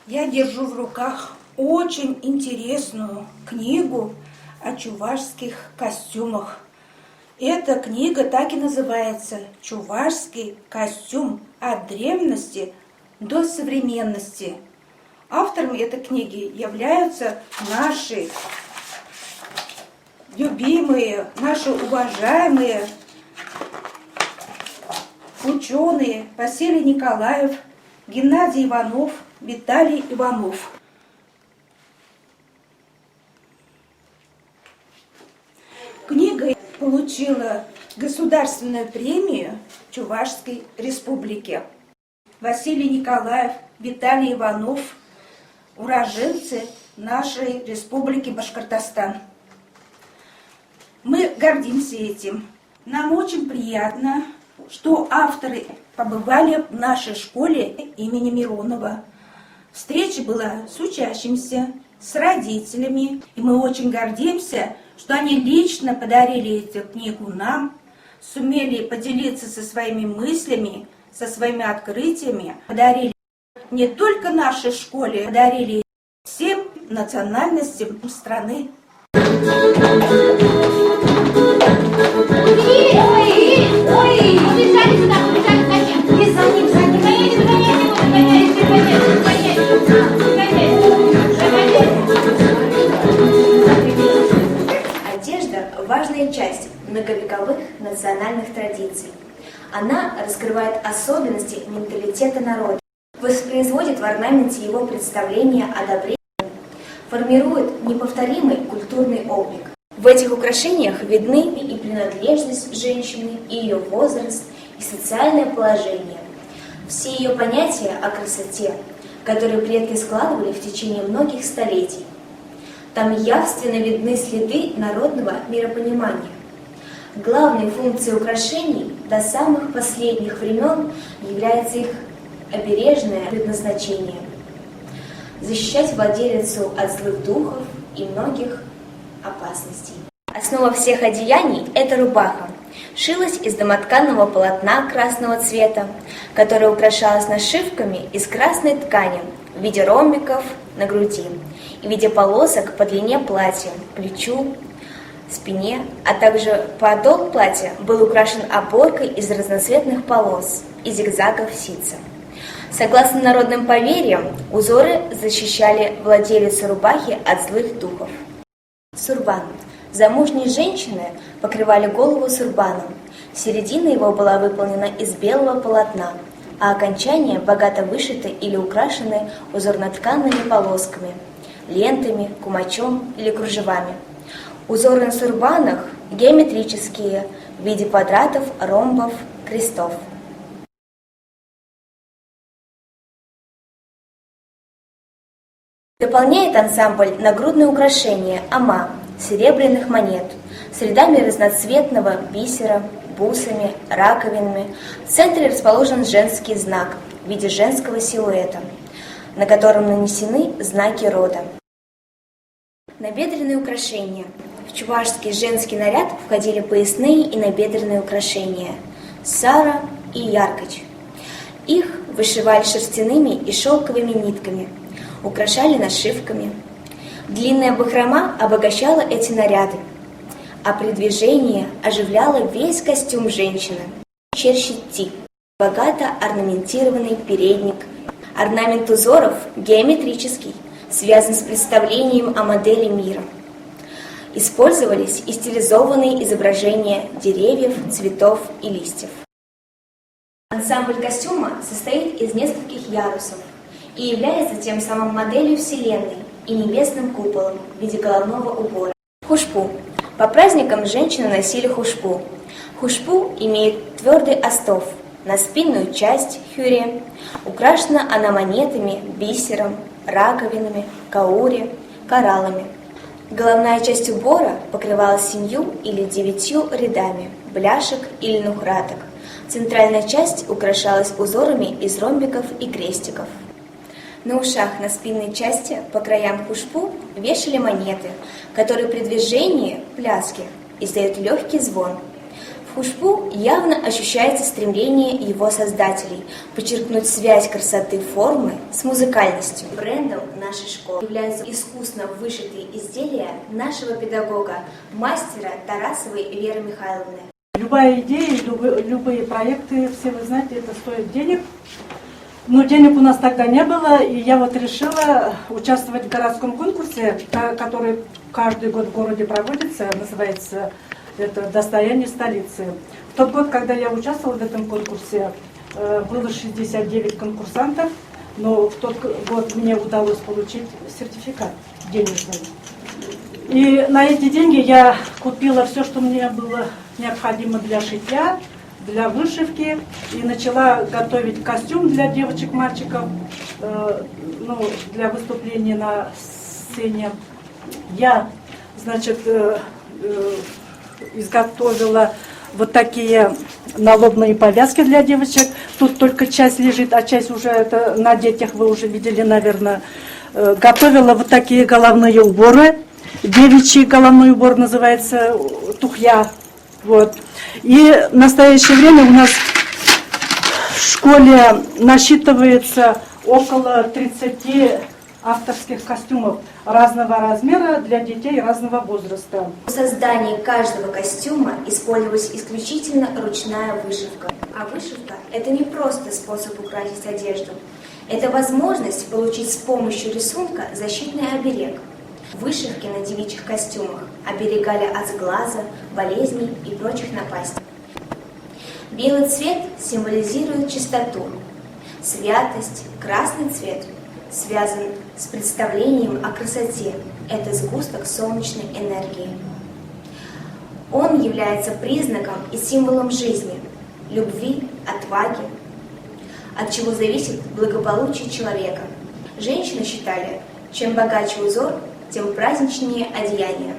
Я держу в руках очень интересную книгу о чувашских костюмах. Эта книга так и называется «Чувашский костюм от древности до современности». Авторами этой книги являются наши любимые, наши уважаемые ученые Василий Николаев, Геннадий Иванов, Виталий Иванов. Книга получила государственную премию Чувашской Республики. Василий Николаев, Виталий Иванов – уроженцы нашей Республики Башкортостан. Мы гордимся этим. Нам очень приятно, что авторы побывали в нашей школе имени Миронова. Встреча была с учащимися, с родителями, и мы очень гордимся, что они лично подарили эту книгу нам, сумели поделиться со своими мыслями, со своими открытиями, подарили не только нашей школе, подарили всем национальностям страны. Одежда – важная часть многовековых национальных традиций. Она раскрывает особенности менталитета народа, воспроизводит в орнаменте его представления о добре, формирует неповторимый культурный облик. В этих украшениях видны и принадлежность женщины, и ее возраст, и социальное положение. Все ее понятия о красоте, которые предки складывали в течение многих столетий. Там явственно видны следы народного миропонимания. Главной функцией украшений до самых последних времен является их обережное предназначение – защищать владелицу от злых духов и многих опасностей. Основа всех одеяний – это рубаха. Шилась из домотканного полотна красного цвета, которое украшалось нашивками из красной ткани в виде ромбиков на груди и в виде полосок по длине платья, плечу, спине, а также подол платья был украшен оборкой из разноцветных полос и зигзагов ситца. Согласно народным поверьям, узоры защищали владелицу рубахи от злых духов. Сурбан. Замужние женщины покрывали голову сурбаном. Середина его была выполнена из белого полотна, а окончания богато вышиты или украшены узорно-тканными полосками, лентами, кумачом или кружевами. Узоры на сурбанах геометрические в виде квадратов, ромбов, крестов. Дополняет ансамбль нагрудное украшение ама серебряных монет с рядами разноцветного бисера, бусами, раковинами. В центре расположен женский знак в виде женского силуэта, на котором нанесены знаки рода. Набедренные украшения. В чувашский женский наряд входили поясные и набедренные украшения сара и яркач. Их вышивали шерстяными и шелковыми нитками, украшали нашивками. Длинная бахрома обогащала эти наряды, а при движении оживляла весь костюм женщины. Черщити – богато орнаментированный передник. Орнамент узоров геометрический, связан с представлением о модели мира. Использовались и стилизованные изображения деревьев, цветов и листьев. Ансамбль костюма состоит из нескольких ярусов и является тем самым моделью Вселенной и небесным куполом в виде головного убора. Хушпу. По праздникам женщины носили хушпу. Хушпу имеет твердый остов. На спинную часть хюре украшена она монетами, бисером, раковинами, каури, кораллами. Головная часть убора покрывалась 7 или 9 рядами бляшек или нухраток. Центральная часть украшалась узорами из ромбиков и крестиков. На ушах на спинной части по краям хушпу вешали монеты, которые при движении, пляске, издают легкий звон. В В хушпу явно ощущается стремление его создателей подчеркнуть связь красоты формы с музыкальностью. Брендом нашей школы являются искусно вышитые изделия нашего педагога, мастера Тарасовой Веры Михайловны. Любая идея, любые проекты, все вы знаете, это стоит денег. Но денег у нас тогда не было, и я вот решила участвовать в городском конкурсе, который каждый год в городе проводится, называется это «Достояние столицы». В тот год, когда я участвовала в этом конкурсе, было 69 конкурсантов, но в тот год мне удалось получить сертификат денежный. И на эти деньги я купила все, что мне было необходимо для шитья, для вышивки, и начала готовить костюм для девочек-мальчиков, для выступления на сцене. Я, значит, изготовила вот такие налобные повязки для девочек. Тут только часть лежит, а часть уже это на детях вы уже видели, наверное. Готовила вот такие головные уборы. Девичий головной убор называется тухья. Вот. И в настоящее время у нас в школе насчитывается около 30 авторских костюмов разного размера для детей разного возраста. В создании каждого костюма использовалась исключительно ручная вышивка. А вышивка – это не просто способ украсить одежду. Это возможность получить с помощью рисунка защитный оберег. Вышивки на девичьих костюмах оберегали от сглаза, болезней и прочих напастей. Белый цвет символизирует чистоту. Святость, красный цвет связан с представлением о красоте. Это сгусток солнечной энергии. Он является признаком и символом жизни, любви, отваги, от чего зависит благополучие человека. Женщины считали, чем богаче узор, тем праздничнее одеяние.